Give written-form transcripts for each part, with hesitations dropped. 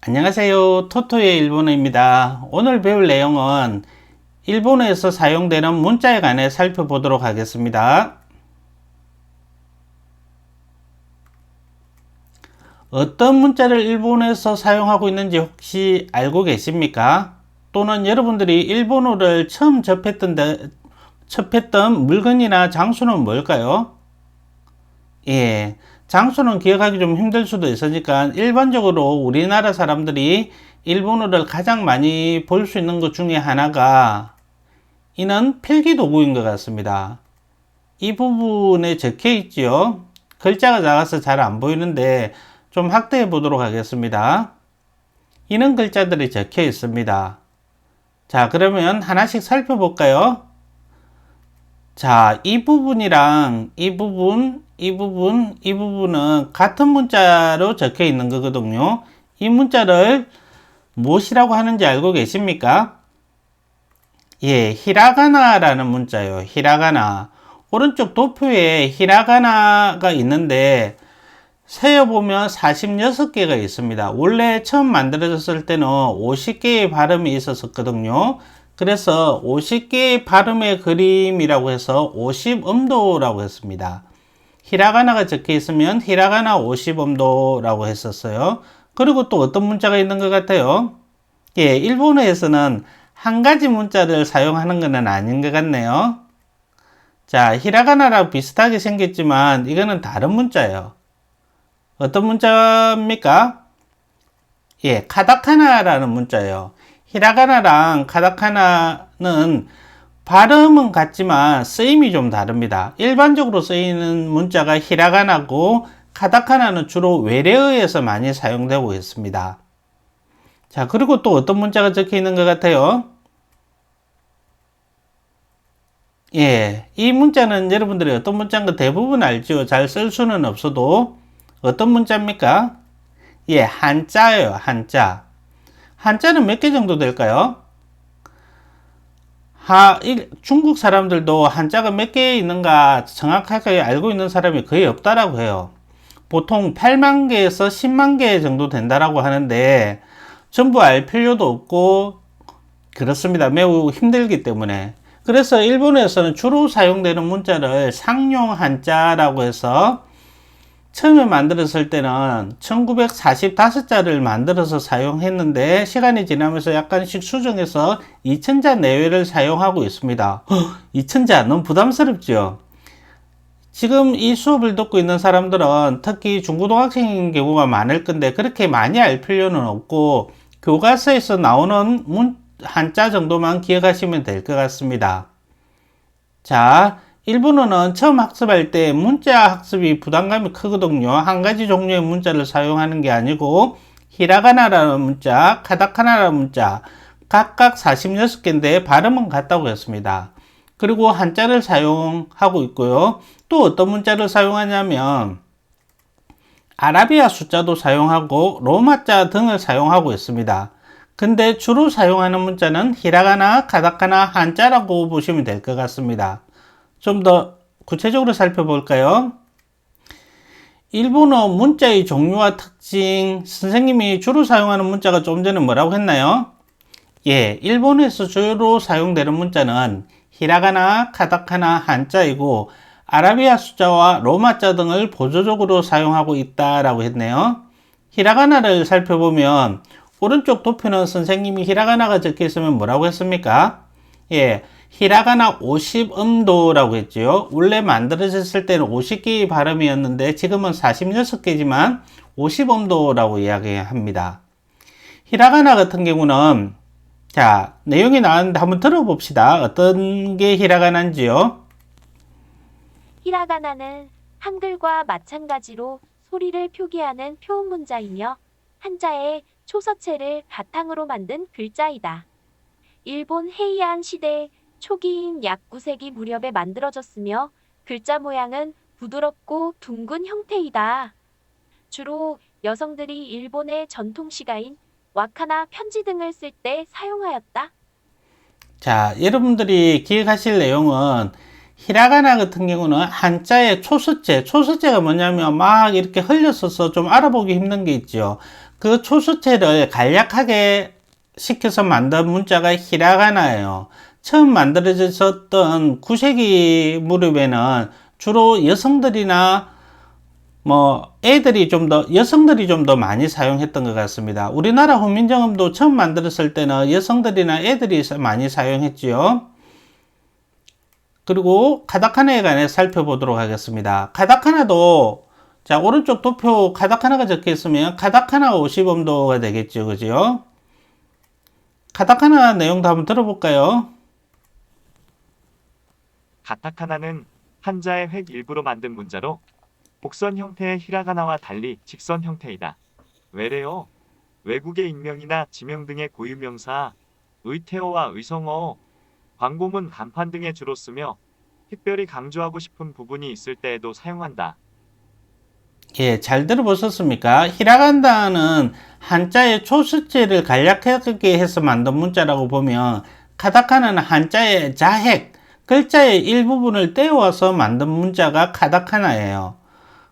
안녕하세요. 토토의 일본어입니다. 오늘 배울 내용은 일본어에서 사용되는 문자에 관해 살펴보도록 하겠습니다. 어떤 문자를 일본에서 사용하고 있는지 혹시 알고 계십니까? 또는 여러분들이 일본어를 처음 접했던 물건이나 장소는 뭘까요? 예, 장소는 기억하기 좀 힘들 수도 있으니까 일반적으로 우리나라 사람들이 일본어를 가장 많이 볼 수 있는 것 중에 하나가 이는 필기도구인 것 같습니다. 이 부분에 적혀 있지요. 글자가 작아서 잘 안 보이는데 좀 확대해 보도록 하겠습니다. 이런 글자들이 적혀 있습니다. 자, 그러면 하나씩 살펴볼까요? 자, 이 부분이랑 이 부분은 같은 문자로 적혀 있는 거거든요. 이 문자를 무엇이라고 하는지 알고 계십니까? 예, 히라가나라는 문자예요. 히라가나. 오른쪽 도표에 히라가나가 있는데 세어보면 46개가 있습니다. 원래 처음 만들어졌을 때는 50개의 발음이 있었거든요. 그래서 50개의 발음의 그림이라고 해서 50음도라고 했습니다. 히라가나가 적혀 있으면 히라가나 50음도라고 했었어요. 그리고 또 어떤 문자가 있는 것 같아요? 예, 일본어에서는 한 가지 문자를 사용하는 것은 아닌 것 같네요. 자, 히라가나랑 비슷하게 생겼지만 이거는 다른 문자예요. 어떤 문자입니까? 예, 카타카나라는 문자예요. 히라가나랑 카타카나는 발음은 같지만 쓰임이 좀 다릅니다. 일반적으로 쓰이는 문자가 히라가나고 카타카나는 주로 외래어에서 많이 사용되고 있습니다. 자, 그리고 또 어떤 문자가 적혀 있는 것 같아요? 예, 이 문자는 여러분들이 어떤 문자인 거 대부분 알죠? 잘 쓸 수는 없어도 어떤 문자입니까? 예, 한자예요, 한자. 한자는 몇 개 정도 될까요? 중국 사람들도 한자가 몇 개 있는가 정확하게 알고 있는 사람이 거의 없다라고 해요. 보통 8만 개에서 10만 개 정도 된다라고 하는데 전부 알 필요도 없고 그렇습니다. 매우 힘들기 때문에. 그래서 일본에서는 주로 사용되는 문자를 상용 한자라고 해서 처음에 만들었을 때는 1945자를 만들어서 사용했는데 시간이 지나면서 약간씩 수정해서 2000자 내외를 사용하고 있습니다. 2000자 너무 부담스럽죠? 지금 이 수업을 듣고 있는 사람들은 특히 중고등학생인 경우가 많을 건데 그렇게 많이 알 필요는 없고 교과서에서 나오는 한자 정도만 기억하시면 될 것 같습니다. 자, 일본어는 처음 학습할 때 문자 학습이 부담감이 크거든요. 한 가지 종류의 문자를 사용하는 게 아니고 히라가나라는 문자, 카타카나라는 문자 각각 46개인데 발음은 같다고 했습니다. 그리고 한자를 사용하고 있고요. 또 어떤 문자를 사용하냐면 아라비아 숫자도 사용하고 로마자 등을 사용하고 있습니다. 근데 주로 사용하는 문자는 히라가나, 카타카나, 한자라고 보시면 될 것 같습니다. 좀 더 구체적으로 살펴볼까요? 일본어 문자의 종류와 특징, 선생님이 주로 사용하는 문자가 좀 전에 뭐라고 했나요? 예, 일본에서 주로 사용되는 문자는 히라가나, 카타카나, 한자이고 아라비아 숫자와 로마자 등을 보조적으로 사용하고 있다라고 했네요. 히라가나를 살펴보면 오른쪽 도표는 선생님이 히라가나가 적혀 있으면 뭐라고 했습니까? 예, 히라가나 50음도라고 했지요. 원래 만들어졌을 때는 50개의 발음이었는데 지금은 46개지만 50음도라고 이야기합니다. 히라가나 같은 경우는 자, 내용이 나왔는데 한번 들어봅시다. 어떤 게 히라가나인지요? 히라가나는 한글과 마찬가지로 소리를 표기하는 표음 문자이며 한자의 초서체를 바탕으로 만든 글자이다. 일본 헤이안 시대 초기인 약 9세기 무렵에 만들어졌으며 글자 모양은 부드럽고 둥근 형태이다. 주로 여성들이 일본의 전통 시가인 와카나 편지 등을 쓸 때 사용하였다. 자, 여러분들이 기억하실 내용은 히라가나 같은 경우는 한자의 초서체가 뭐냐면 막 이렇게 흘렸어서 좀 알아보기 힘든 게 있죠. 그 초수체를 간략하게 시켜서 만든 문자가 히라가나예요. 처음 만들어졌던 9세기 무렵에는 주로 여성들이나 여성들이 좀 더 많이 사용했던 것 같습니다. 우리나라 훈민정음도 처음 만들었을 때는 여성들이나 애들이 많이 사용했지요. 그리고 카타카나에 관해 살펴보도록 하겠습니다. 카타카나도, 자, 오른쪽 도표 카타카나가 적혀 있으면 카타카나 50음도가 되겠죠. 그죠? 카타카나 내용도 한번 들어볼까요? 가타카나는 한자의 획 일부로 만든 문자로 곡선 형태의 히라가나와 달리 직선 형태이다. 외래어, 외국의 인명이나 지명 등의 고유명사, 의태어와 의성어, 광고문, 간판 등에 주로 쓰며 특별히 강조하고 싶은 부분이 있을 때에도 사용한다. 예, 잘 들어보셨습니까? 히라간다는 한자의 초수체를 간략하게 해서 만든 문자라고 보면, 카타카나는 한자의 자핵, 글자의 일부분을 떼어와서 만든 문자가 카타카나예요.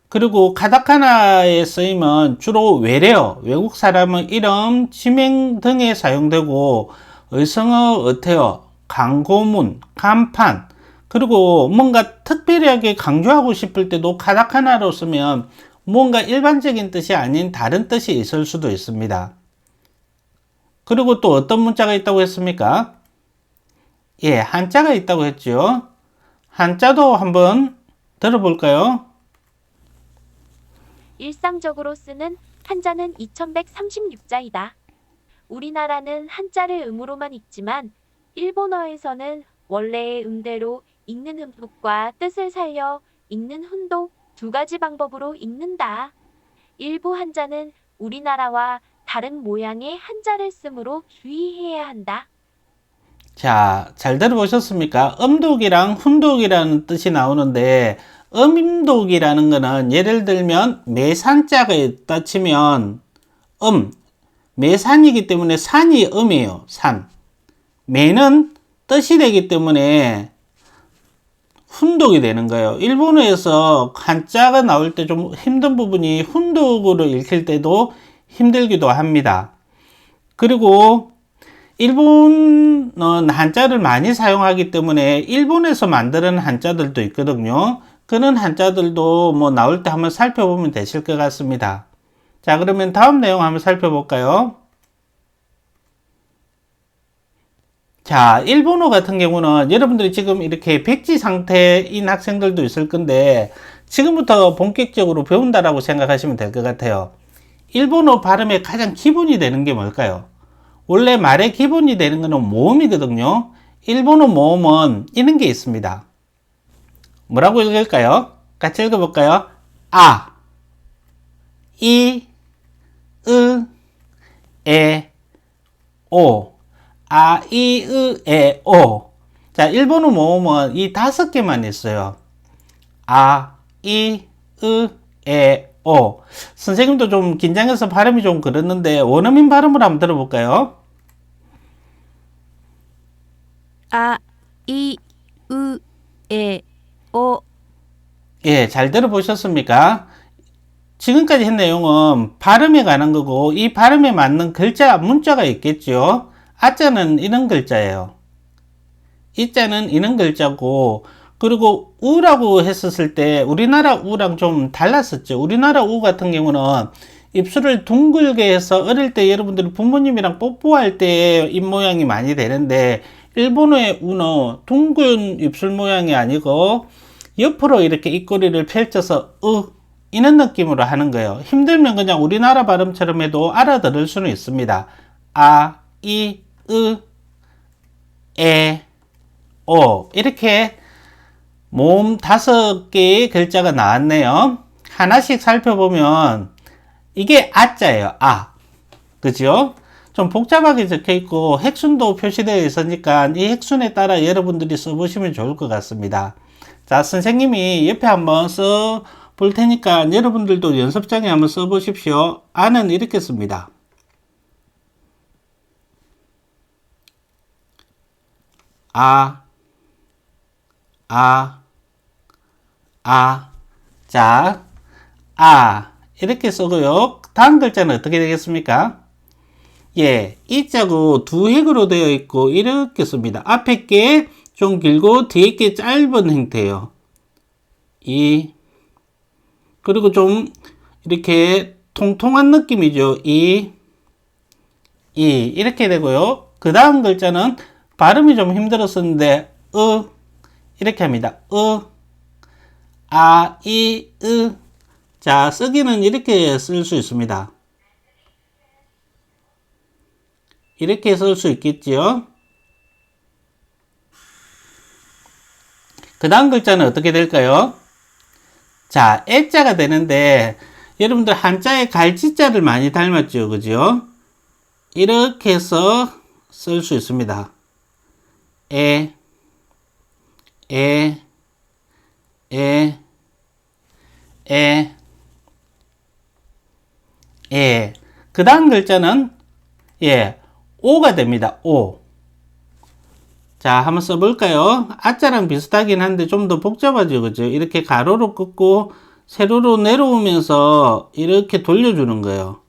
그리고 카타카나의 쓰임은 주로 외래어, 외국 사람의 이름, 지명 등에 사용되고, 의성어, 의태어, 광고문, 간판, 그리고 뭔가 특별하게 강조하고 싶을 때도 카타카나로 쓰면 뭔가 일반적인 뜻이 아닌 다른 뜻이 있을 수도 있습니다. 그리고 또 어떤 문자가 있다고 했습니까? 예, 한자가 있다고 했죠. 한자도 한번 들어볼까요? 일상적으로 쓰는 한자는 2136자이다. 우리나라는 한자를 음으로만 읽지만 일본어에서는 원래의 음대로 읽는 흠독과 뜻을 살려 읽는 훈독 두 가지 방법으로 읽는다. 일부 한자는 우리나라와 다른 모양의 한자를 쓰므로 주의해야 한다. 자, 잘 들어보셨습니까? 음독이랑 훈독이라는 뜻이 나오는데, 음독이라는 거는 예를 들면 매산자가 있다 치면 매산이기 때문에 산이 음이에요. 산. 매는 뜻이 되기 때문에 훈독이 되는 거예요. 일본어에서 한자가 나올 때 좀 힘든 부분이 훈독으로 읽힐 때도 힘들기도 합니다. 그리고 일본은 한자를 많이 사용하기 때문에 일본에서 만드는 한자들도 있거든요. 그런 한자들도 나올 때 한번 살펴보면 되실 것 같습니다. 자, 그러면 다음 내용 한번 살펴볼까요? 자, 일본어 같은 경우는 여러분들이 지금 이렇게 백지 상태인 학생들도 있을 건데 지금부터 본격적으로 배운다라고 생각하시면 될 것 같아요. 일본어 발음의 가장 기본이 되는 게 뭘까요? 원래 말의 기본이 되는 것은 모음이거든요. 일본어 모음은 이런 게 있습니다. 뭐라고 읽을까요? 같이 읽어볼까요? 아, 이, 으, 에, 오. 아, 이, 으, 에, 오. 자, 일본어 모음은 이 5개만 있어요. 아, 이, 으, 에, 오. 선생님도 좀 긴장해서 발음이 좀 그랬는데 원어민 발음을 한번 들어볼까요? 아, 이, 으, 에, 오. 예, 잘 들어보셨습니까? 지금까지 한 내용은 발음에 관한 거고 이 발음에 맞는 글자, 문자가 있겠죠. 아자는 이런 글자예요. 이자는 이런 글자고, 그리고 우라고 했었을 때 우리나라 우랑 좀 달랐었죠. 우리나라 우 같은 경우는 입술을 둥글게 해서 어릴 때 여러분들이 부모님이랑 뽀뽀할 때 입 모양이 많이 되는데, 일본어의 우는 둥근 입술 모양이 아니고 옆으로 이렇게 입꼬리를 펼쳐서 이런 느낌으로 하는 거예요. 힘들면 그냥 우리나라 발음처럼 해도 알아들을 수는 있습니다. 아, 이, 으, 에, 오. 이렇게 모음 5개의 글자가 나왔네요. 하나씩 살펴보면 이게 아자예요. 아. 그죠? 좀 복잡하게 적혀 있고 핵순도 표시되어 있으니까 이 핵순에 따라 여러분들이 써보시면 좋을 것 같습니다. 자, 선생님이 옆에 한번 써 볼 테니까 여러분들도 연습장에 한번 써 보십시오. 아는 이렇게 씁니다. 아, 아, 아. 자, 아. 이렇게 쓰고요. 다음 글자는 어떻게 되겠습니까? 예, 이 자고 두 획으로 되어 있고 이렇게 씁니다. 앞에 게 좀 길고 뒤에 게 짧은 형태예요. 이 그리고 좀 이렇게 통통한 느낌이죠. 이렇게 되고요. 그 다음 글자는 발음이 좀 힘들었었는데 이렇게 합니다. 자, 쓰기는 이렇게 쓸 수 있습니다. 이렇게 쓸 수 있겠지요. 그 다음 글자는 어떻게 될까요? 자, 애자가 되는데 여러분들 한자에 갈치자를 많이 닮았죠, 그죠? 이렇게 해서 쓸 수 있습니다. 에. 그 다음 글자는 예, 오가 됩니다. 오. 자, 한번 써볼까요? 아자랑 비슷하긴 한데 좀 더 복잡하죠, 그죠? 이렇게 가로로 긋고 세로로 내려오면서 이렇게 돌려주는 거예요.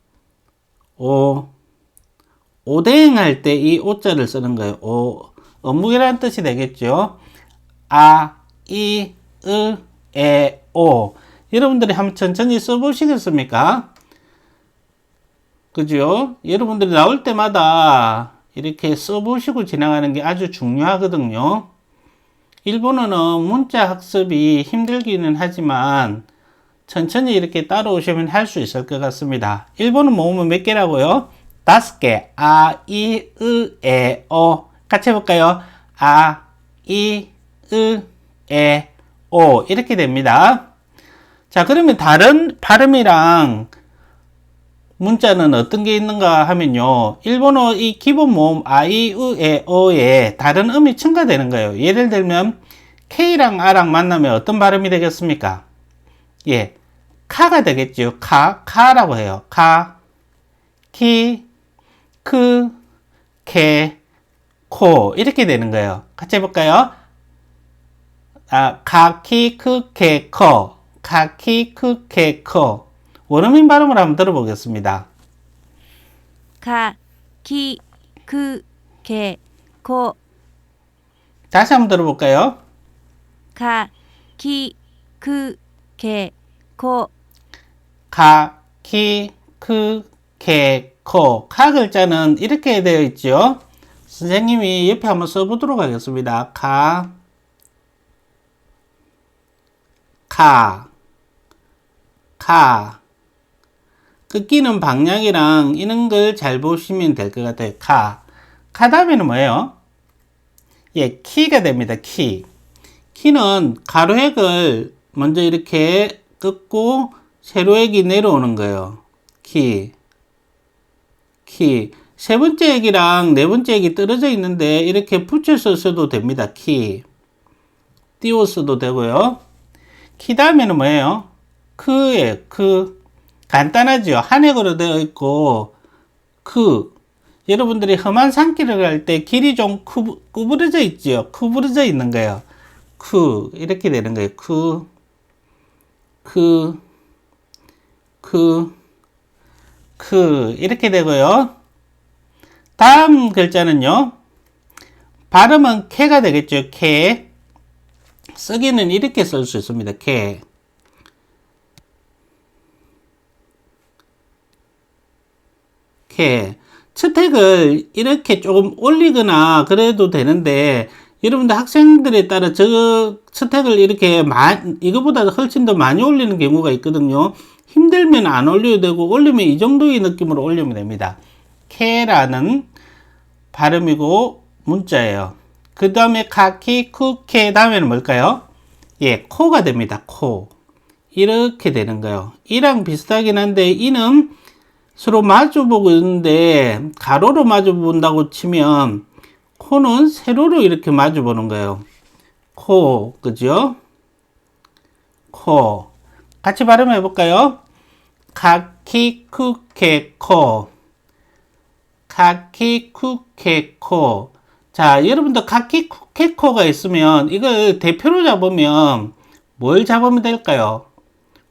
오뎅 할 때 이 오자를 쓰는 거예요. 어묵이라는 뜻이 되겠죠? 오. 여러분들이 한번 천천히 써보시겠습니까? 그죠? 여러분들이 나올 때마다 이렇게 써보시고 지나가는 게 아주 중요하거든요. 일본어는 문자 학습이 힘들기는 하지만 천천히 이렇게 따라오시면 할 수 있을 것 같습니다. 일본어 모음은 몇 개라고요? 5개. 오. 같이 해볼까요? 오. 이렇게 됩니다. 자, 그러면 다른 발음이랑 문자는 어떤 게 있는가 하면요. 일본어 이 기본 모음 오에 다른 음이 첨가되는 거예요. 예를 들면 K랑 R랑 만나면 어떤 발음이 되겠습니까? 예, 카가 되겠죠. 카라고 해요. 키, 크, 케, 코 이렇게 되는 거예요. 같이 해볼까요? 카키, 크, 케, 커. 카키, 크, 케, 커. 원어민 발음을 한번 들어보겠습니다. 가, 키, 크, 게, 코. 다시 한번 들어볼까요? 가, 키, 크, 게, 코. 카, 키, 크, 케, 코. 카 글자는 이렇게 되어 있죠. 선생님이 옆에 한번 써보도록 하겠습니다. 카. 끄끼는 방향이랑 이런 걸 잘 보시면 될 것 같아요. 카 다음에는 뭐예요? 예, 키가 됩니다. 키는 가로획을 먼저 이렇게 긋고 세로획이 내려오는 거예요. 세 번째 액이랑 네 번째 액이 떨어져 있는데 이렇게 붙여서 써도 됩니다. 띄워 써도 되고요. 키 다음에는 뭐예요? 크예요. 간단하죠. 한획으로 되어 있고 여러분들이 험한 산길을 갈 때 길이 좀 구부러져 있죠. 구부러져 있는 거예요. 이렇게 되는 거예요. 이렇게 되고요. 다음 글자는요. 발음은 캐가 되겠죠. 캐. 쓰기는 이렇게 쓸 수 있습니다. 캐. 채택을 이렇게 조금 올리거나 그래도 되는데 여러분들 학생들에 따라 저 채택을 이렇게 이거보다 훨씬 더 많이 올리는 경우가 있거든요. 힘들면 안 올려도 되고 올리면 이 정도의 느낌으로 올리면 됩니다. 캐라는 발음이고 문자예요. 그 다음에 카키, 쿠케 다음에는 뭘까요? 예, 코가 됩니다. 코. 이렇게 되는 거예요. 이랑 비슷하긴 한데 이는 서로 마주보고 있는데 가로로 마주본다고 치면 코는 세로로 이렇게 마주보는 거예요. 그죠? 코. 같이 발음해 볼까요? 카키쿠케코. 카키쿠케코. 자, 여러분들 카키쿠케코가 있으면 이걸 대표로 잡으면 뭘 잡으면 될까요?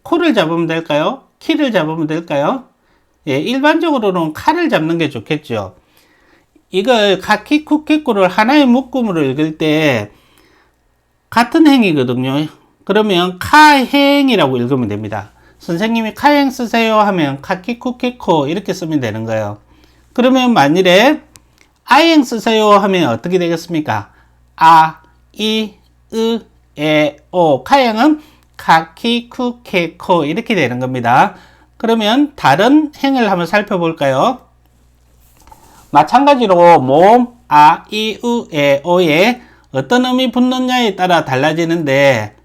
코를 잡으면 될까요? 키를 잡으면 될까요? 예, 일반적으로는 카를 잡는 게 좋겠죠. 이걸 카키 쿠키코를 하나의 묶음으로 읽을 때 같은 행이거든요. 그러면 카행이라고 읽으면 됩니다. 선생님이 카행 쓰세요 하면 카키 쿠키코 이렇게 쓰면 되는 거예요. 그러면 만일에 아행 쓰세요 하면 어떻게 되겠습니까? 아, 이, 으, 에, 오. 카행은 카키 쿠케코 이렇게 되는 겁니다. 그러면 다른 행을 한번 살펴볼까요? 마찬가지로 모음 아, 이, 우, 에, 오에 어떤 음이 붙느냐에 따라 달라지는데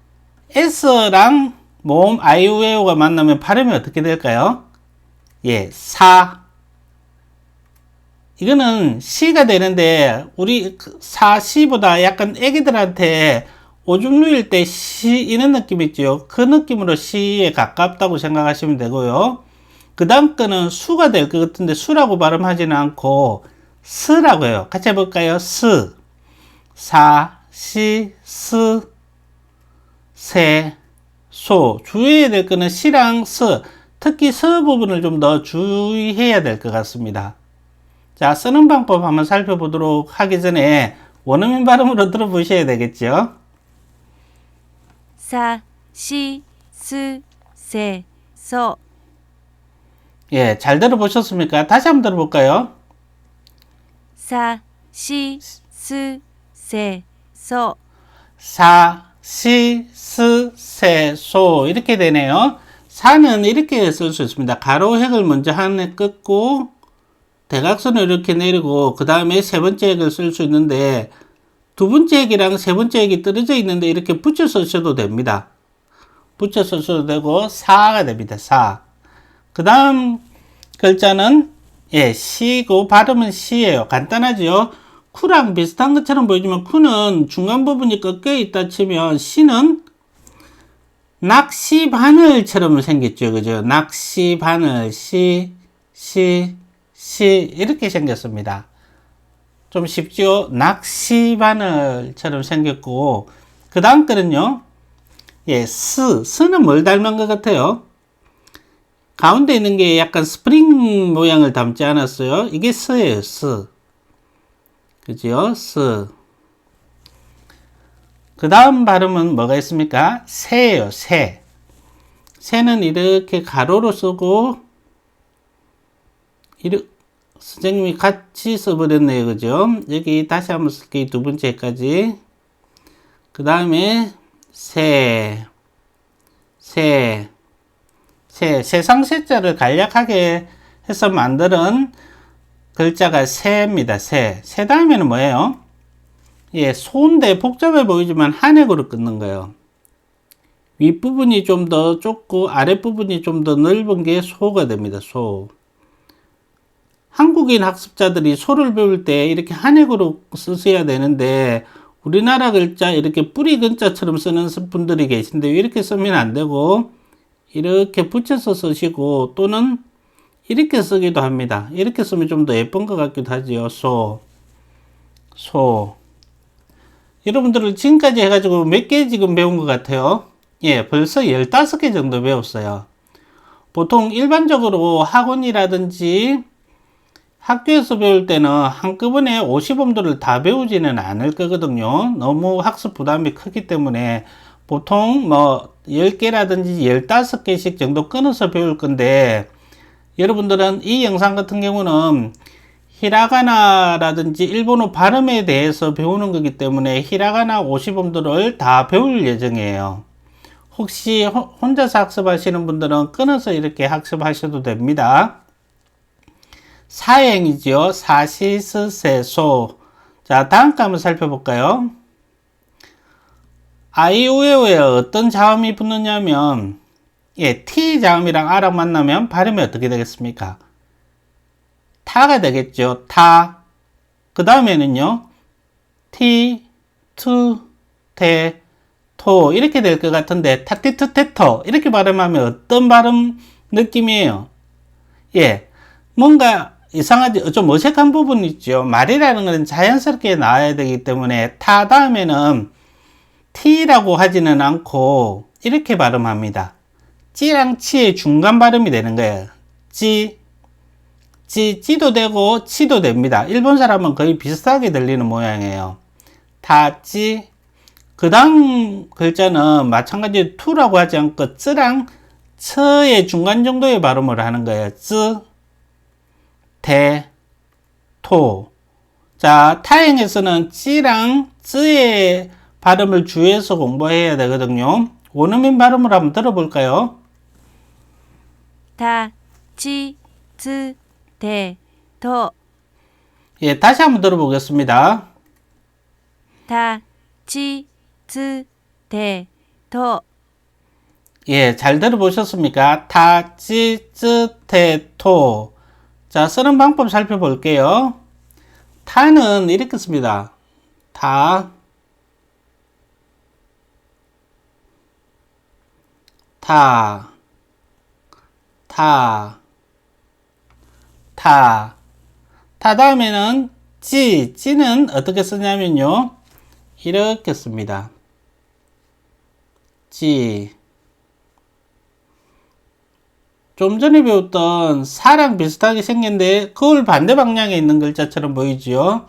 S랑 모음 아, 이, 우, 에, 오가 만나면 발음이 어떻게 될까요? 예, 사. 이거는 시가 되는데 우리 사, 시보다 약간 애기들한테 오줌 누일 때 시 이런 느낌 있죠. 그 느낌으로 시에 가깝다고 생각하시면 되고요. 그 다음 거는 수가 될 것 같은데 수라고 발음하지는 않고 스라고 해요. 같이 해볼까요? 스, 사, 시, 스, 세, 소. 주의해야 될 거는 시랑 스, 특히 스 부분을 좀 더 주의해야 될 것 같습니다. 자, 쓰는 방법 한번 살펴보도록 하기 전에 원어민 발음으로 들어보셔야 되겠죠. 사, 시, 스, 세, 소. 예, 잘 들어보셨습니까? 다시 한번 들어볼까요? 사, 시, 스, 세, 소. 사, 시, 스, 세, 소 이렇게 되네요. 사는 이렇게 쓸 수 있습니다. 가로획을 먼저 하나 끊고 대각선을 이렇게 내리고 그 다음에 세 번째 핵을 쓸 수 있는데 두 번째 핵이랑 세 번째 핵이 떨어져 있는데 이렇게 붙여 쓰셔도 됩니다. 붙여 쓰셔도 되고 사가 됩니다. 사. 그 다음 글자는 예, 시고 발음은 시예요. 간단하죠. 쿠랑 비슷한 것처럼 보이지만 쿠는 중간 부분이 꺾여 있다 치면 시는 낚시 바늘처럼 생겼죠. 그죠? 낚시 바늘 시 이렇게 생겼습니다. 좀 쉽죠? 낚시 바늘처럼 생겼고 그 다음 거는요. 예, 스는 뭘 닮은 것 같아요? 가운데 있는 게 약간 스프링 모양을 닮지 않았어요? 이게 스예요, 스. 그죠? 스. 그 다음 발음은 뭐가 있습니까? 새예요, 새. 새는 이렇게 가로로 쓰고, 선생님이 같이 써버렸네요, 그죠? 여기 다시 한번 쓸게요, 두 번째까지. 그 다음에, 세상 세자를 간략하게 해서 만드는 글자가 새입니다. 새 다음에는 뭐예요? 예, 소인데 복잡해 보이지만 한획으로 끊는 거예요. 윗부분이 좀 더 좁고 아랫부분이 좀 더 넓은 게 소가 됩니다. 소. 한국인 학습자들이 소를 배울 때 이렇게 한획으로 쓰셔야 되는데 우리나라 글자 이렇게 뿌리 근자처럼 쓰는 분들이 계신데 이렇게 쓰면 안 되고 이렇게 붙여서 쓰시고 또는 이렇게 쓰기도 합니다. 이렇게 쓰면 좀 더 예쁜 것 같기도 하지요. 소. 여러분들은 지금까지 해가지고 몇 개 지금 배운 것 같아요? 예, 벌써 15개 정도 배웠어요. 보통 일반적으로 학원이라든지 학교에서 배울 때는 한꺼번에 50음도를 다 배우지는 않을 거거든요. 너무 학습 부담이 크기 때문에 보통 뭐 10개라든지 15개씩 정도 끊어서 배울 건데 여러분들은 이 영상 같은 경우는 히라가나라든지 일본어 발음에 대해서 배우는 거기 때문에 히라가나 50음도를 다 배울 예정이에요. 혹시 혼자서 학습하시는 분들은 끊어서 이렇게 학습하셔도 됩니다. 사행이죠. 사시스세소. 자, 다음 거 한번 살펴볼까요? 아이오에오에 어떤 자음이 붙느냐면 예, T 자음이랑 R랑 만나면 발음이 어떻게 되겠습니까? 타가 되겠죠. 타. 그 다음에는요. T, 투, 테, 토 이렇게 될 것 같은데 타티투테토 이렇게 발음하면 어떤 발음 느낌이에요? 예, 뭔가 이상하지 좀 어색한 부분이 있죠. 말이라는 것은 자연스럽게 나와야 되기 때문에 타 다음에는 T라고 하지는 않고 이렇게 발음합니다. 찌랑 치의 중간 발음이 되는 거예요. 찌도 되고 치도 됩니다. 일본 사람은 거의 비슷하게 들리는 모양이에요. 다찌. 그 다음 글자는 마찬가지로 투라고 하지 않고 쯔랑 처의 중간 정도의 발음을 하는 거예요. 쯔, 대, 토. 자, 타행에서는 찌랑 쯔의 발음을 주의해서 공부해야 되거든요. 원어민 발음을 한번 들어볼까요? 다, 치, 츠, 대, 토. 예, 다시 한번 들어보겠습니다. 다, 치, 츠, 대, 토. 예, 잘 들어보셨습니까? 타, 찌, 쯔, 테, 토. 자, 쓰는 방법 살펴볼게요. 타는 이렇게 씁니다. 타, 타, 타, 타. 타 다음에는 찌는 어떻게 쓰냐면요. 이렇게 씁니다. 찌. 좀 전에 배웠던 사랑 비슷하게 생겼는데 거울 반대 방향에 있는 글자처럼 보이지요?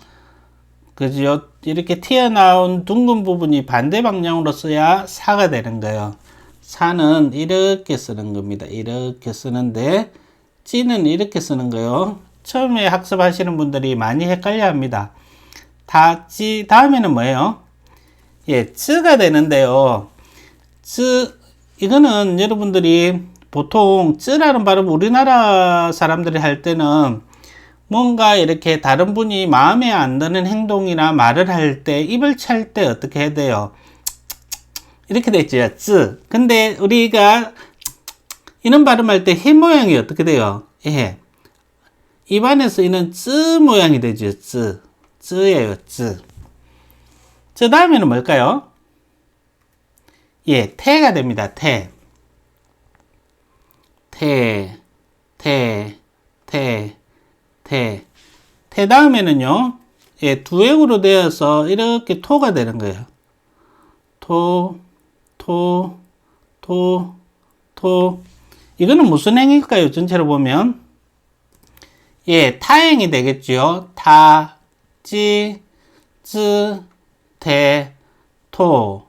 그죠? 이렇게 튀어나온 둥근 부분이 반대 방향으로 써야 사가 되는 거예요. 사는 이렇게 쓰는 겁니다. 이렇게 쓰는데 찌는 이렇게 쓰는 거예요. 처음에 학습하시는 분들이 많이 헷갈려 합니다. 찌 다음에는 뭐예요? 예, 쯔가 되는데요. 이거는 여러분들이 보통 쯔라는 발음 우리나라 사람들이 할 때는 뭔가 이렇게 다른 분이 마음에 안 드는 행동이나 말을 할 때 입을 찰 때 어떻게 해야 돼요? 이렇게 되죠. 쯔. 근데 우리가 이런 발음할 때 해 모양이 어떻게 돼요? 예. 입안에서 이는 쯔 모양이 되죠. 쯔예요. 쯔 다음에는 뭘까요? 예, 태가 됩니다. 태 다음에는요, 예, 두 액으로 되어서 이렇게 토가 되는 거예요. 이거는 무슨 행일까요? 전체로 보면. 예, 타행이 되겠죠. 타, 찌, 쯔, 대, 토.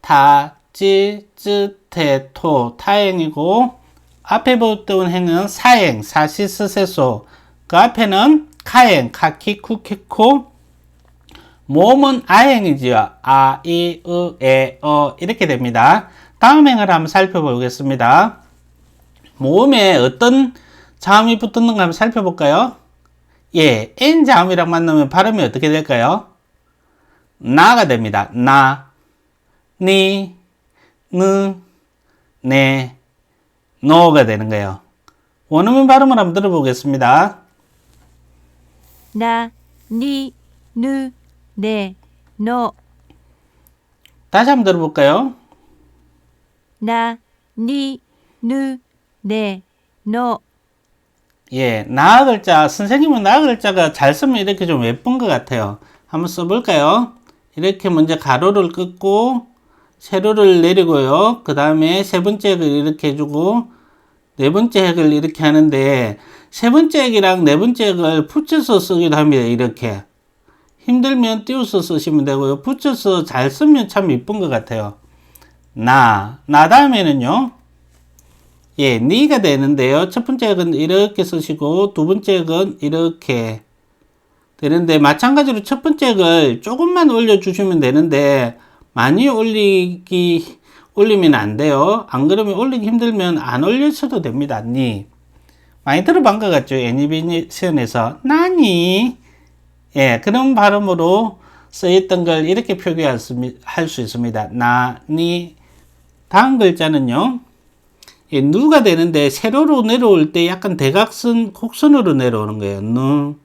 타, 찌, 쯔, 대, 토. 타행이고, 앞에 보던 행은 사행, 사시스세소. 그 앞에는 카행, 카키, 쿠키코. 모음은 아행이지요. 아, 이, 으, 에, 어. 이렇게 됩니다. 다음 행을 한번 살펴보겠습니다. 모음에 어떤 자음이 붙었는가 한번 살펴볼까요? 예, N 자음이랑 만나면 발음이 어떻게 될까요? 나가 됩니다. 나, 니, 느, 네, 노가 되는 거예요. 원어민 발음을 한번 들어보겠습니다. 나, 니, 누, 네, 노. 다시 한번 들어볼까요? 나, 니, 누, 네, 노. 예, 나 글자, 선생님은 나 글자가 잘 쓰면 이렇게 좀 예쁜 것 같아요. 한번 써볼까요? 이렇게 먼저 가로를 끊고 세로를 내리고요. 그 다음에 세 번째 획을 이렇게 해주고 네 번째 획을 이렇게 하는데 세 번째 획이랑 네 번째 획을 붙여서 쓰기도 합니다. 이렇게 힘들면 띄워서 쓰시면 되고요. 붙여서 잘 쓰면 참 예쁜 것 같아요. 나 다음에는요. 예, 니가 되는데요. 첫 번째 획은 이렇게 쓰시고 두 번째 획은 이렇게 되는데 마찬가지로 첫 번째 획을 조금만 올려주시면 되는데 많이 올리면 안 돼요. 안 그러면 올리기 힘들면 안 올려셔도 됩니다. 니. 많이 들어본 것 같죠? 애니메이션에서. 나니. 예, 그런 발음으로 쓰였던 걸 이렇게 표기할 수 있습니다. 나, 니. 다음 글자는요. 예, 누가 되는데 세로로 내려올 때 약간 대각선, 곡선으로 내려오는 거예요. 누.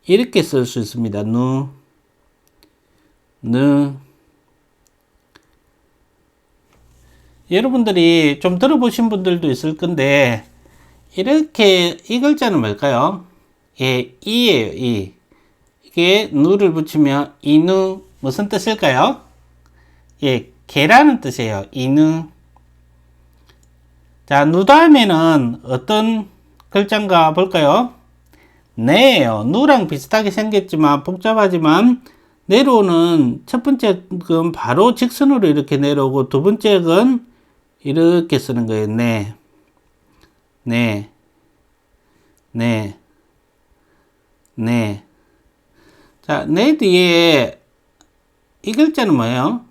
이렇게 쓸 수 있습니다. 누. 느. 여러분들이 좀 들어보신 분들도 있을 건데 이렇게 이 글자는 뭘까요? 예, 이예요. 이. 이게 누를 붙이면 이누 무슨 뜻일까요? 예, 개라는 뜻이에요. 이누. 자, 누 다음에는 어떤 글자인가 볼까요? 네예요. 누랑 비슷하게 생겼지만 복잡하지만 내려오는 첫 번째 건 바로 직선으로 이렇게 내려오고 두 번째 건 이렇게 쓰는 거예요. 네. 네. 네. 네. 자, 네 뒤에 이 글자는 뭐예요?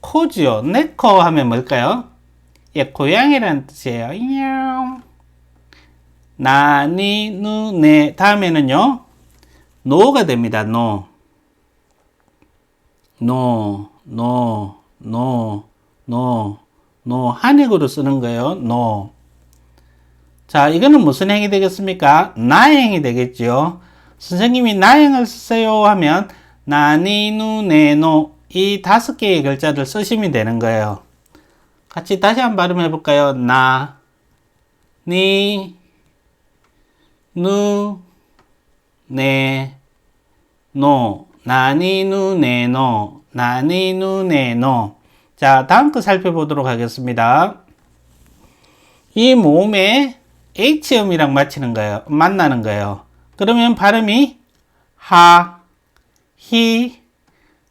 코지요. 네코 하면 뭘까요? 예, 고양이라는 뜻이에요. 이냥. 나니, 누, 네. 다음에는요, 노가 됩니다. 노. 노, 노, 노, 노, 노. 한획으로 쓰는 거예요. 노. 자, 이거는 무슨 행이 되겠습니까? 나행이 되겠죠. 선생님이 나행을 쓰세요 하면, 나니, 누, 네, 노. 이 5개의 글자를 쓰시면 되는 거예요. 같이 다시 한번 발음해 볼까요? 나, 니, 누, 네, 노. 나니, 누, 네, 노. 나니, 누, 네, 노. 자, 다음 거 살펴보도록 하겠습니다. 이 모음에 H음이랑 만나는 거예요. 그러면 발음이 하, 히,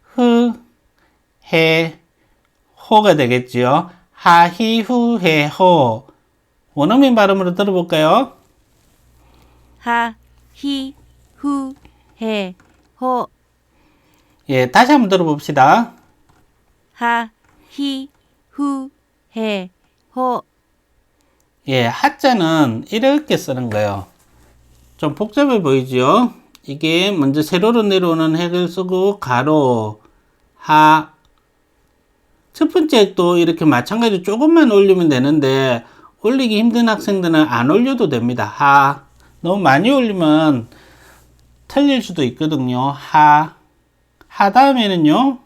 흐, 해, 호가 되겠지요. 하, 히, 후, 해, 호. 원어민 발음으로 들어볼까요? 하, 히, 후, 해, 호. 예, 다시 한번 들어봅시다. 하, 히, 후, 해, 호. 예, 하자는 이렇게 쓰는 거예요. 좀 복잡해 보이죠? 이게 먼저 세로로 내려오는 핵을 쓰고 가로, 하. 첫 번째 핵도 이렇게 마찬가지로 조금만 올리면 되는데 올리기 힘든 학생들은 안 올려도 됩니다. 하. 너무 많이 올리면 틀릴 수도 있거든요. 하. 하 다음에는요.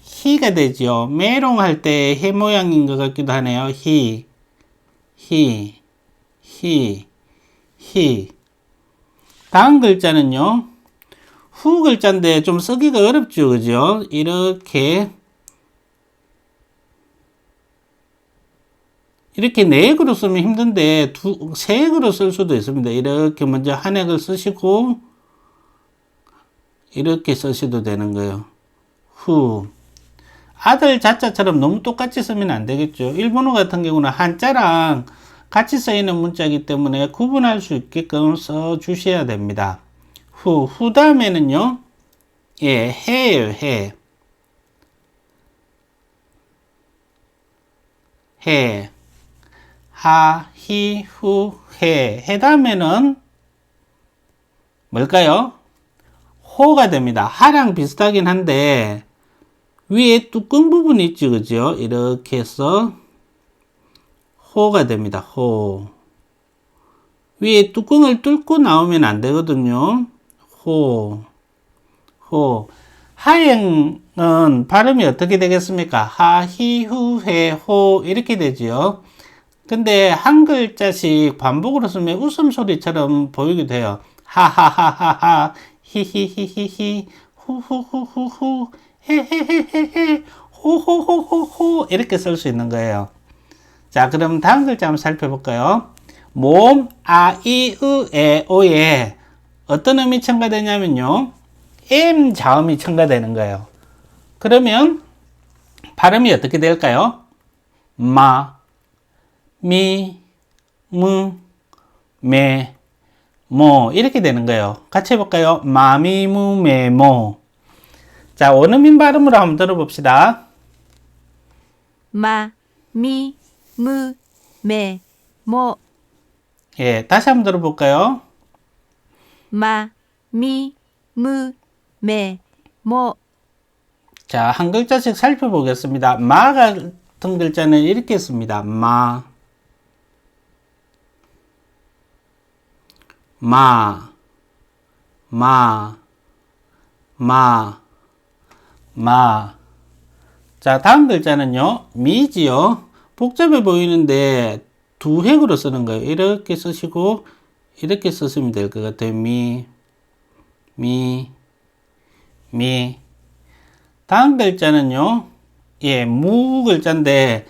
히가 되죠. 메롱할 때 해 모양인 것 같기도 하네요. 히. 히. 히. 히. 다음 글자는요. 후 글자인데 좀 쓰기가 어렵죠. 그죠? 이렇게 네 액으로 쓰면 힘든데 세 액으로 쓸 수도 있습니다. 이렇게 먼저 한 액을 쓰시고 이렇게 쓰셔도 되는 거예요. 후. 아들 자자처럼 너무 똑같이 쓰면 안 되겠죠. 일본어 같은 경우는 한자랑 같이 쓰이는 문자이기 때문에 구분할 수 있게끔 써 주셔야 됩니다. 후 다음에는요. 예, 해예요, 해. 해. 하, 히, 후, 해. 해 다음에는 뭘까요? 호가 됩니다. 하랑 비슷하긴 한데 위에 뚜껑 부분이 있죠, 그죠? 이렇게 해서 호가 됩니다. 호. 위에 뚜껑을 뚫고 나오면 안 되거든요. 호. 호. 하행은 발음이 어떻게 되겠습니까? 하, 히, 후, 해, 호 이렇게 되죠. 근데 한 글자씩 반복으로 쓰면 웃음소리처럼 보이기도 해요. 하하하하하, 히히히히히, 후후후후후, 헤헤헤헤헤, 호호호호호 이렇게 쓸 수 있는 거예요. 자, 그럼 다음 글자 한번 살펴볼까요? 모음 아, 이, 으, 에, 오에 어떤 음이 첨가되냐면요. M 자음이 첨가되는 거예요. 그러면 발음이 어떻게 될까요? 마, 미, 무, 메, 모 이렇게 되는 거예요. 같이 해볼까요? 마미, 무, 메, 모. 자, 원어민 발음으로 한번 들어봅시다. 마, 미, 무, 메, 모. 예, 다시 한번 들어볼까요? 마, 미, 무, 메, 모. 자, 한 글자씩 살펴보겠습니다. 마 같은 글자는 이렇게 씁니다. 마, 마, 마, 마, 마. 자, 다음 글자는요. 미지요. 복잡해 보이는데 두 획으로 쓰는 거예요. 이렇게 쓰시고 이렇게 쓰시면 될 것 같아요. 미, 미, 미. 다음 글자는요. 예, 무 글자인데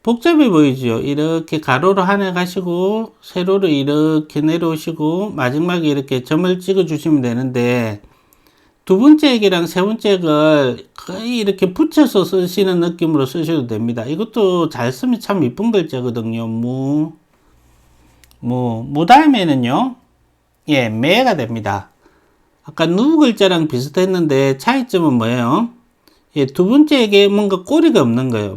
복잡해 보이죠? 이렇게 가로로 하나 가시고 세로로 이렇게 내려오시고 마지막에 이렇게 점을 찍어 주시면 되는데 두 번째 액이랑 세 번째 액을 거의 이렇게 붙여서 쓰시는 느낌으로 쓰셔도 됩니다. 이것도 잘 쓰면 참 이쁜 글자거든요. 무 다음에는요, 예, 매가 됩니다. 아까 누 글자랑 비슷했는데 차이점은 뭐예요? 예, 두 번째 액에 뭔가 꼬리가 없는 거예요.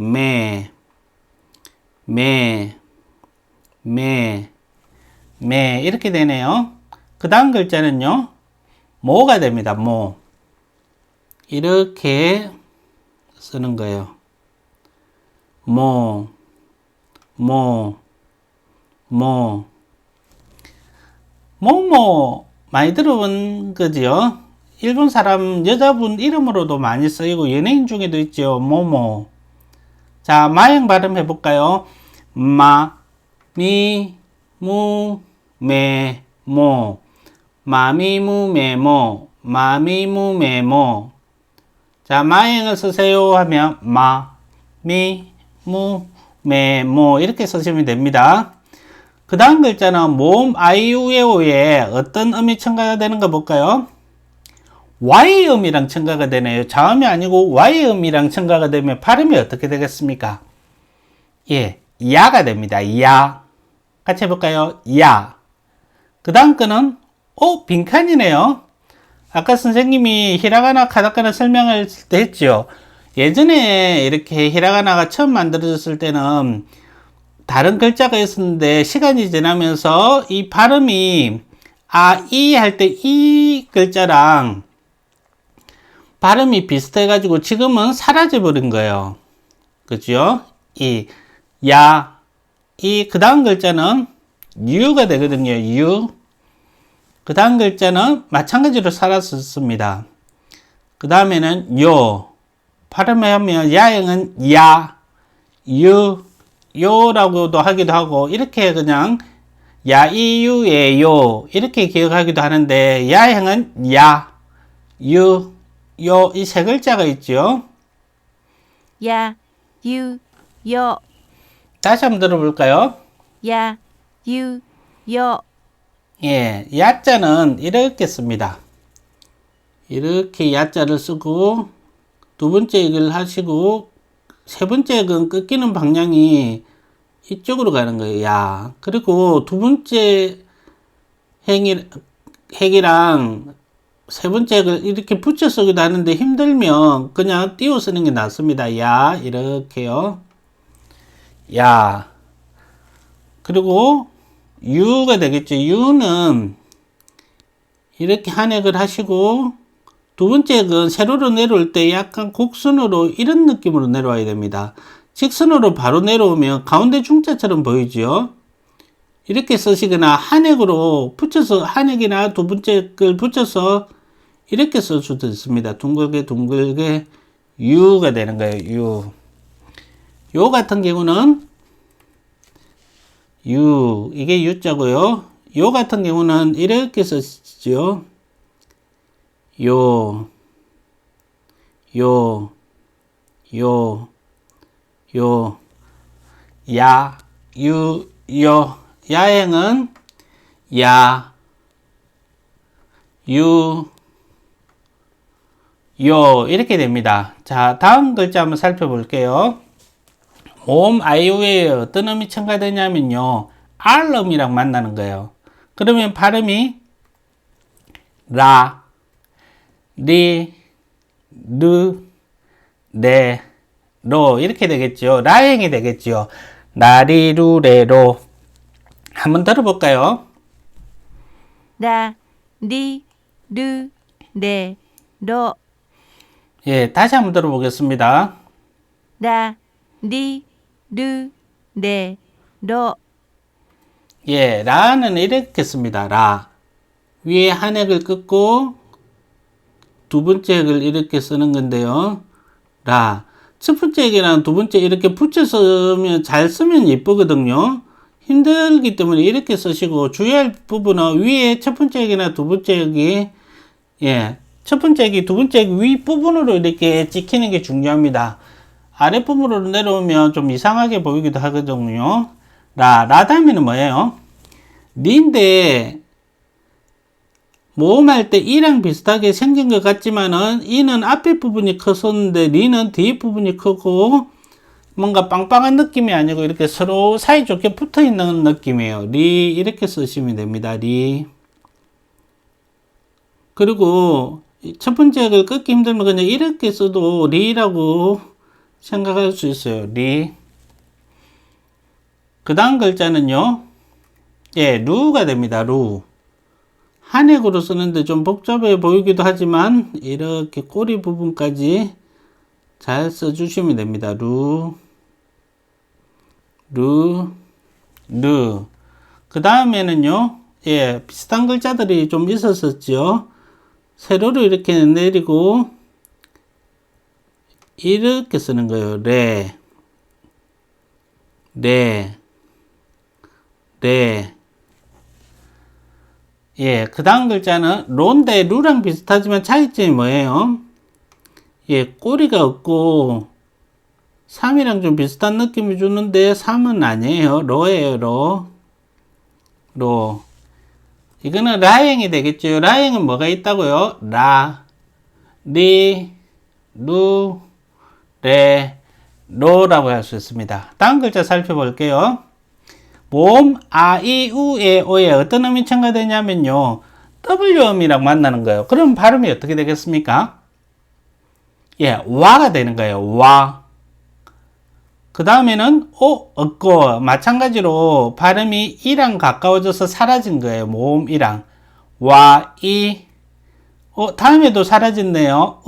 이렇게 되네요. 그 다음 글자는요, 모가 됩니다. 모. 이렇게 쓰는 거예요. 모. 많이 들어본 거지요. 일본 사람 여자분 이름으로도 많이 쓰이고 연예인 중에도 있죠. 모모. 자, 마형 발음 해볼까요? 마미무메모. 마미무메모. 자, 마형을 쓰세요 하면 마미무메모 이렇게 쓰시면 됩니다. 그 다음 글자는 모음 아이우에오에 어떤 음이 첨가가 되는가 볼까요? Y음이랑 첨가가 되네요. 자음이 아니고 Y음이랑 첨가가 되면 발음이 어떻게 되겠습니까? 예, 야가 됩니다. 야. 같이 해볼까요? 야. 그 다음 거는 빈칸이네요. 아까 선생님이 히라가나 카타카나 설명할 때 했죠. 예전에 이렇게 히라가나가 처음 만들어졌을 때는 다른 글자가 있었는데 시간이 지나면서 이 발음이 이 할 때 이 글자랑 발음이 비슷해 가지고 지금은 사라져 버린 거예요. 그죠? 그 다음 글자는 유가 되거든요. 유. 그 다음 글자는 마찬가지로 살았었습니다. 그 다음에는 요. 발음하면 야형은 야, 유, 요라고도 하기도 하고 이렇게 그냥 야이유의 요 이렇게 기억하기도 하는데 야형은 야, 유, 요 이 세 글자가 있죠. 야, 유, 요. 다시 한번 들어볼까요? 야, 유, 요. 예, 야자는 이렇게 씁니다. 이렇게 야자를 쓰고 두 번째 액을 하시고 세 번째 액은 끊기는 방향이 이쪽으로 가는 거예요. 야. 그리고 두 번째 핵이랑 세 번째 액을 이렇게 붙여 쓰기도 하는데 힘들면 그냥 띄워 쓰는 게 낫습니다. 야. 이렇게요. 야. 그리고 유가 되겠죠. 유는 이렇게 한 액을 하시고 두 번째 액은 세로로 내려올 때 약간 곡선으로 이런 느낌으로 내려와야 됩니다. 직선으로 바로 내려오면 가운데 중자처럼 보이죠. 이렇게 쓰시거나 한 액으로 붙여서 한 액이나 두 번째 걸 붙여서 이렇게 쓸 수도 있습니다. 둥글게 유가 되는 거예요. 요 같은 경우는 이게 유자고요. 요 같은 경우는 이렇게 쓰시죠. 요. 야, 유, 요. 야행은 야, 유, 요. 이렇게 됩니다. 자, 다음 글자 한번 살펴볼게요. 모음 아이오에 어떤 음이 첨가되냐면요. R음이랑 만나는 거예요. 그러면 발음이 라, 리, 르, 네, 로 이렇게 되겠죠. 라행이 되겠죠. 나리루레로. 한번 들어볼까요? 라, 리, 르, 네, 로. 예, 다시 한번 들어보겠습니다. 라, 리, 르, 네, 로. 예, 라는 이렇게 씁니다. 라. 위에 한 액을 끊고 두 번째 액을 이렇게 쓰는 건데요. 라. 첫 번째 액이랑 두 번째 이렇게 붙여 쓰면 잘 쓰면 예쁘거든요. 힘들기 때문에 이렇게 쓰시고 주의할 부분은 위에 첫 번째 액이나 두 번째 액이 첫 번째 액이 두 번째 액 위 부분으로 이렇게 찍히는 게 중요합니다. 아랫부분으로 내려오면 좀 이상하게 보이기도 하거든요. 라 다음에는 뭐예요? 리인데 모음할 때 이랑 비슷하게 생긴 것 같지만은 이는 앞에 부분이 컸었는데 리는 뒤에 부분이 크고 뭔가 빵빵한 느낌이 아니고 이렇게 서로 사이좋게 붙어 있는 느낌이에요. 리 이렇게 쓰시면 됩니다. 리. 그리고 첫 번째 걸 끊기 힘들면 그냥 이렇게 써도 리라고 생각할 수 있어요. 리. 그 다음 글자는요. 예, 루가 됩니다. 루. 한획으로 쓰는데 좀 복잡해 보이기도 하지만 이렇게 꼬리 부분까지 잘 써주시면 됩니다. 루. 그 다음에는요. 예, 비슷한 글자들이 좀 있었었죠. 세로로 이렇게 내리고 이렇게 쓰는 거예요. 레. 예, 그 다음 글자는 론데 루랑 비슷하지만 차이점이 뭐예요? 예, 꼬리가 없고 3이랑 좀 비슷한 느낌을 주는데 3은 아니에요. 로예요. 로. 이거는 라행이 되겠죠. 라행은 뭐가 있다고요? 라, 리, 루, 레, 로라고 할 수 있습니다. 다음 글자 살펴볼게요. 모음 아, 이, 우, 에, 오에 어떤 음이 첨가되냐면요. W음이랑 만나는 거예요. 그럼 발음이 어떻게 되겠습니까? 예, 와가 되는 거예요. 와. 그 다음에는 오, 없고 마찬가지로 발음이 이랑 가까워져서 사라진 거예요. 모음 이랑. 와, 이. 다음에도 사라졌네요.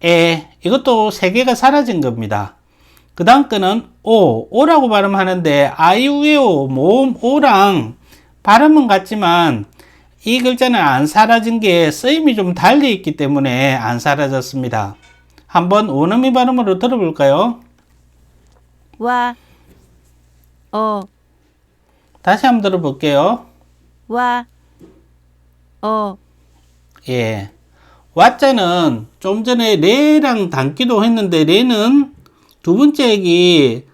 에. 이것도 세 개가 사라진 겁니다. 그 다음 거는 오라고 발음하는데 아이우에오 모음 오랑 발음은 같지만 이 글자는 안 사라진 게 쓰임이 좀 달리 있기 때문에 안 사라졌습니다. 한번 원어민 발음으로 들어볼까요? 와, 다시 한번 들어볼게요. 와, 예. 와자는 좀 전에 레랑 닮기도 했는데 레는 두 번째 액이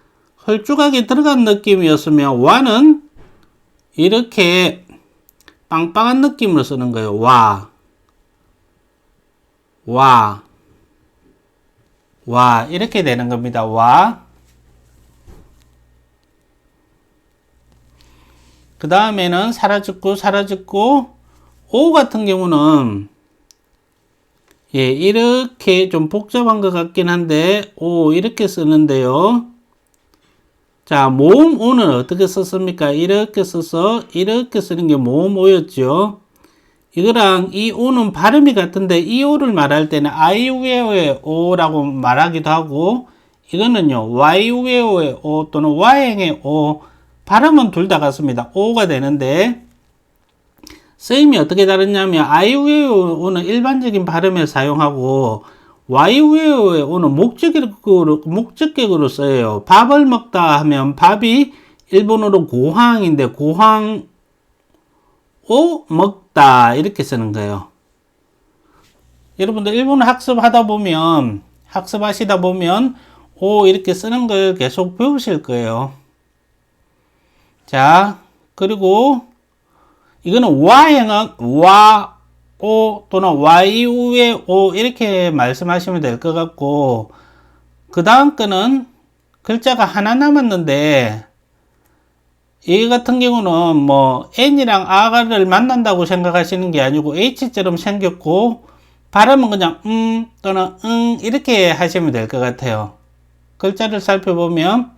헐쭉하게 들어간 느낌이었으면 와는 이렇게 빵빵한 느낌으로 쓰는 거예요. 와 이렇게 되는 겁니다. 와. 그 다음에는 사라졌고 오 같은 경우는 예, 이렇게 좀 복잡한 것 같긴 한데 오 이렇게 쓰는데요. 자, 모음 오는 어떻게 썼습니까? 이렇게 써서 이렇게 쓰는 게 모음 오였죠. 이거랑 이 오는 발음이 같은데 이 오를 말할 때는 아이우에오의 오라고 말하기도 하고 이거는요 와이우에오의 오 또는 와행의 오 발음은 둘 다 같습니다. 오가 되는데 쓰임이 어떻게 다르냐면 아이우에오는 일반적인 발음에 사용하고 와이우에오는 목적격으로 써요. 밥을 먹다 하면 밥이 일본어로 고항인데 고항 오 먹다 이렇게 쓰는 거예요. 여러분들 일본어 학습하시다 보면 오 이렇게 쓰는 걸 계속 배우실 거예요. 자, 그리고 이거는 와행은 와, 오 또는 와이우의 오 이렇게 말씀하시면 될 것 같고 그 다음 거는 글자가 하나 남았는데 이 같은 경우는 뭐 n이랑 r을 만난다고 생각하시는 게 아니고 h처럼 생겼고 발음은 그냥 또는 이렇게 하시면 될 것 같아요. 글자를 살펴보면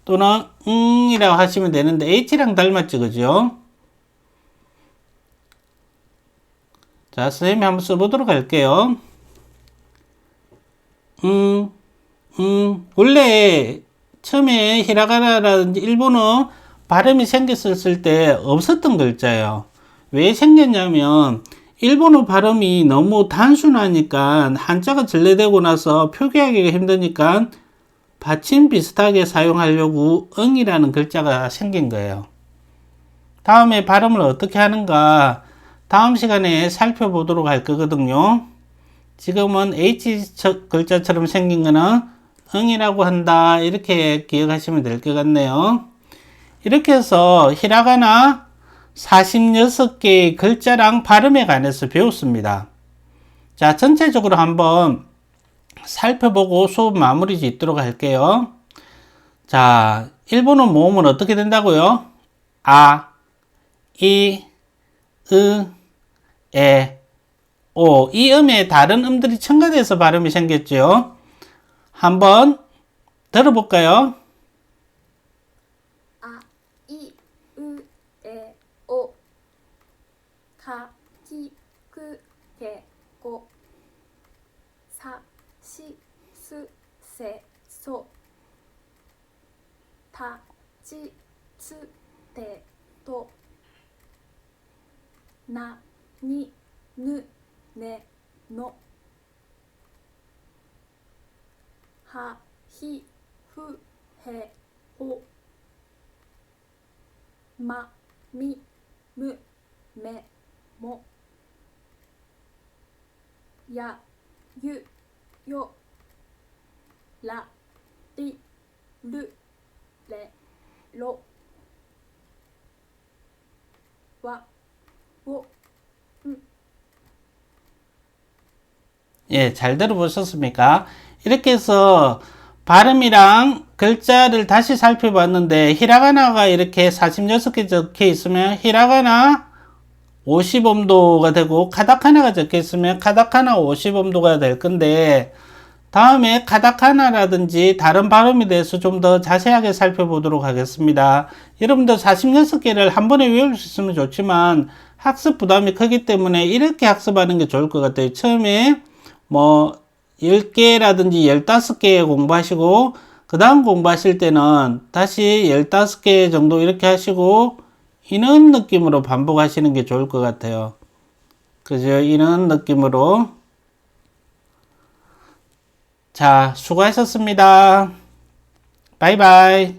또는 이라고 하시면 되는데 h랑 닮았죠, 그죠? 자, 선생님이 한번 써보도록 할게요. 원래 처음에 히라가나라든지 일본어 발음이 생겼을 때 없었던 글자예요. 왜 생겼냐면 일본어 발음이 너무 단순하니까 한자가 전래되고 나서 표기하기가 힘드니까 받침 비슷하게 사용하려고 응이라는 글자가 생긴 거예요. 다음에 발음을 어떻게 하는가 다음 시간에 살펴보도록 할 거거든요. 지금은 H 글자처럼 생긴 거는 응이라고 한다. 이렇게 기억하시면 될 것 같네요. 이렇게 해서 히라가나 46개의 글자랑 발음에 관해서 배웠습니다. 자, 전체적으로 한번 살펴보고 수업 마무리 짓도록 할게요. 자, 일본어 모음은 어떻게 된다고요? 아, 이, 으, 에, 오. 이 음에 다른 음들이 첨가돼서 발음이 생겼죠. 한번 들어볼까요? 아, 이, 으, 에, 오. 가, 기, 그, 게, 고. 사, 시, 스, 세, 소. 다, 지, つ, 대, 도. 나, 니,ぬ, 네, 노. 하, 히, 후, 해, 호. 마, 미, 무, 매, 모. 야, 유, 요. 라, 리, 르, 레, 로. 와, 워. 예, 잘 들어보셨습니까? 이렇게 해서 발음이랑 글자를 다시 살펴봤는데, 히라가나가 이렇게 46개 적혀 있으면 히라가나 50음도가 되고, 카타카나가 적혀 있으면 카타카나 50음도가 될 건데, 다음에 카타카나라든지 다른 발음에 대해서 좀 더 자세하게 살펴보도록 하겠습니다. 여러분들 46개를 한 번에 외울 수 있으면 좋지만 학습 부담이 크기 때문에 이렇게 학습하는 게 좋을 것 같아요. 처음에 뭐 10개라든지 15개 공부하시고 그 다음 공부하실 때는 다시 15개 정도 이렇게 하시고 이런 느낌으로 반복하시는 게 좋을 것 같아요. 그죠? 이런 느낌으로. 자, 수고하셨습니다. 바이바이.